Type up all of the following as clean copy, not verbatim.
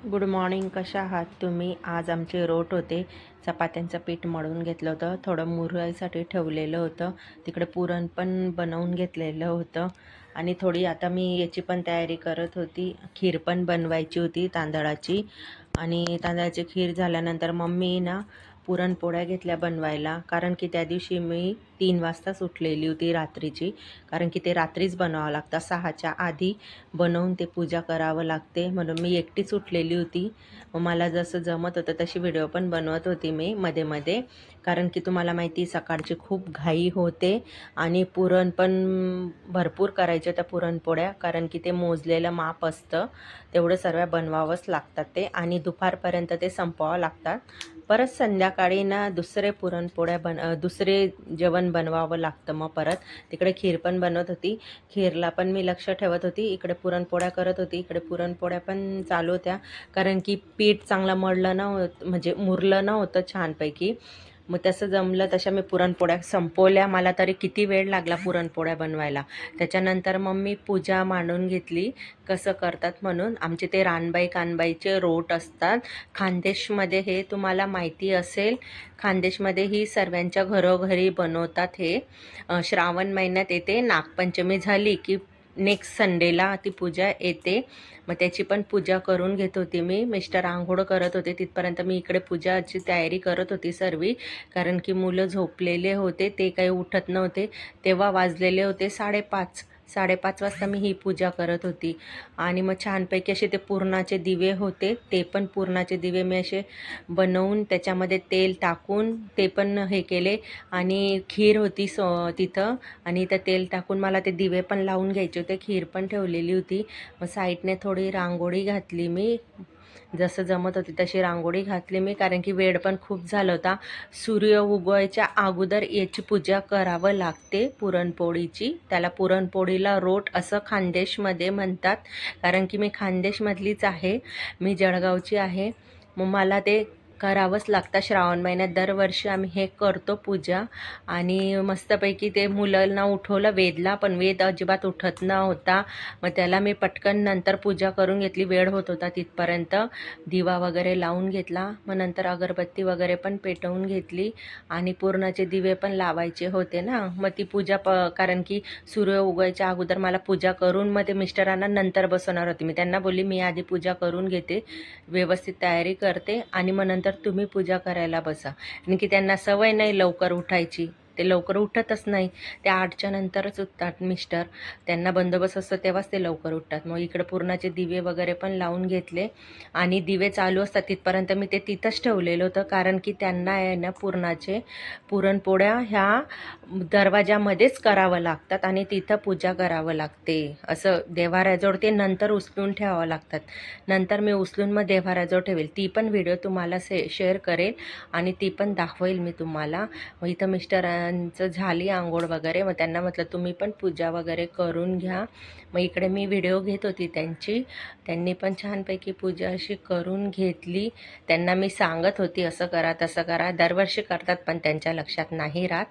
Good morning. कशा आहात तुम्ही? आज आमचे रोट होते. चपात्यांचं पीठ मळून घेतलं होतं, थोडं मुरईसाठी ठेवलेलं होतं, तिकडे पुरण पण बनवून घेतलेलं होतं आणि थोडी आता मी याची पण तयारी करत होती. खीर पण बनवायची होती तांदळाची. आणि तांदळाची खीर झाल्यानंतर मम्मी ना पुरणपोळ्या घेतल्या बनवायला, कारण की त्या दिवशी मी 3 वाजताच उठलेली होती रात्रीची, कारण की ते रात्रीच बनावं लागतं. 6च्या आधी बनवून ते पूजा करावं लागते, म्हणून मी एकटीच उठलेली होती. मला जसं जमत होतं तशी व्हिडिओ पण बनवत होती मी मध्ये मध्ये, कारण की तुम्हाला माहिती सकाळची खूप घाई होते आणि पुरण पण भरपूर करायचं त्या पुरणपोळ्या, कारण की ते मोजलेलं माप असतं, तेवढं सर्व बनवावंच लागतात ते आणि दुपारपर्यंत ते संपवावं लागतात. परत संध्याकाळी ना दुसरे पुरणपोळ्या दुसरे जेवण बनवावं लागतं. मग परत तिकडे खीर पण बनवत होती, खीरला पण मी लक्ष ठेवत होती, इकडे पुरणपोळ्या करत होती, इकडे पुरणपोळ्या पण चालू होत्या, कारण की पीठ चांगलं मळलं नव्हतं, म्हणजे मुरलं नव्हतं छानपैकी. मग तसं जमलं तशा मी पुरणपोळ्या संपवल्या. मला तरी किती वेळ लागला पुरणपोळ्या बनवायला. त्याच्यानंतर मग मी पूजा मांडून घेतली, कसं करतात म्हणून. आमचे ते रानबाई कानबाईचे रोट असतात खानदेशमध्ये, हे तुम्हाला माहिती असेल. खानदेशमध्ये ही सर्वांच्या घरोघरी बनवतात हे. श्रावण महिन्यात येते, नागपंचमी झाली की नेक्स्ट संडेला ती पूजा येते. मग त्याची पण पूजा करून घेत होती मी. मिस्टर आंघोळ करत होते, तिथपर्यंत मी इकडे पूजाची तयारी करत होती सर्वी, कारण की मुलं झोपलेले होते, ते काही उठत नव्हते. तेव्हा वाजलेले होते 5:30. 5:30 वाजता मी ही पूजा करत होती. आणि मग छानपैकी असे ते पुरणाचे दिवे होते, ते पण पुरणाचे दिवे मी असे बनवून त्याच्यामध्ये तेल टाकून ते पण हे केले. आणि खीर होती तिथं, आणि त्या तेल टाकून मला ते दिवे पण लावून घ्यायचे होते, खीर पण ठेवलेली होती. मग साईडने थोडी रांगोळी घातली मी, जसं जमत होती तशी रांगोळी घातली मी, कारण की वेळ पण खूप झाला होता. सूर्य उगवायच्या अगोदर याची पूजा करावं लागते पुरणपोळीची. त्याला पुरणपोळीला रोट असं खानदेशमध्ये म्हणतात, कारण की मी खानदेशमधलीच आहे, मी जळगावची आहे. मग मला ते करावंच लागतं. श्रावण महिन्यात दरवर्षी आम्ही हे करतो पूजा. आणि मस्तपैकी ते मुलांना उठवलं, वेदला पण, वेद अजिबात उठत नव्हता. मग त्याला मी पटकन नंतर पूजा करून घेतली, वेळ होत होता तिथपर्यंत. दिवा वगैरे लावून घेतला, मग नंतर अगरबत्ती वगैरे पण पेटवून घेतली आणि पूर्णाचे दिवे पण लावायचे होते ना. मग ती पूजा कारण की सूर्य उगवायच्या अगोदर मला पूजा करून मग ते मिस्टरांना नंतर बसवणार होते. मी त्यांना बोलली मी आधी पूजा करून घेते, व्यवस्थित तयारी करते आणि मग नंतर तुम्ही पूजा करायला बसा. आणि की त्यांना सवय नाही लवकर उठायची, ते लवकर उठतच नाही. ते 8च्या नंतरच उठतात मिस्टर, त्यांना बंदोबस्त असतो तेव्हाच ते लवकर उठतात. मग इकडे पुरणाचे दिवे वगैरे पण लावून घेतले आणि दिवे चालू असतात तिथपर्यंत मी ते तिथंच ठेवलेलं होतं, कारण की त्यांना आहे ना पुरणपोळ्या ह्या दरवाजामध्येच करावं लागतात आणि तिथं पूजा करावं लागते. असं देव्हाऱ्याजवळ ते नंतर उचलून ठेवावं लागतात. नंतर मी उचलून मग देव्हाऱ्याजवळ ठेवेल, ती पण व्हिडिओ तुम्हाला शेअर करेल आणि ती पण दाखवेल मी तुम्हाला. मग इथं मिस्टरांचं झाली आंघोळ वगैरे, मग त्यांना म्हटलं तुम्ही पण पूजा वगैरे करून घ्या. मग इकडे मी व्हिडिओ घेत होती त्यांची. त्यांनी पण छानपैकी पूजा अशी करून घेतली. त्यांना मी सांगत होती असं करा तसं करा, दरवर्षी करतात पण त्यांच्या लक्षात नाही राहत.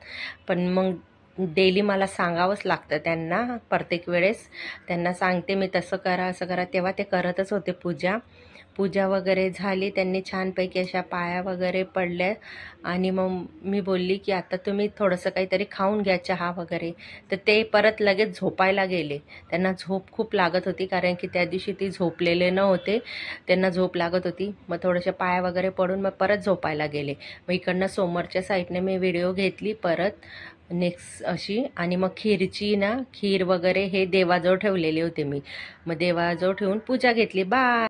पण मग डेली मला सांगावंच लागतं त्यांना, प्रत्येक वेळेस त्यांना सांगते मी तसं करा असं करा, तेव्हा ते करतच होते पूजा वगैरे झाली. त्यांनी छानपैकी अशा पाया वगैरे पडल्या आणि मग मी बोलली की आता तुम्ही थोडंसं काहीतरी खाऊन घ्या, चहा वगैरे. तर ते परत लगेच झोपायला गेले. त्यांना झोप खूप लागत होती, कारण की त्या दिवशी ती झोपलेले नव्हते, त्यांना झोप लागत होती. मग थोडेसे पाया वगैरे पडून मग परत झोपायला गेले. मग इकडनं समोरच्या साईडने मी व्हिडिओ घेतली परत नेक्स्ट अशी. आणि मग खीर वगैरे हे देवाजवळ ठेवलेले होते मी, मग देवाजवळ ठेवून पूजा घेतली. बाय.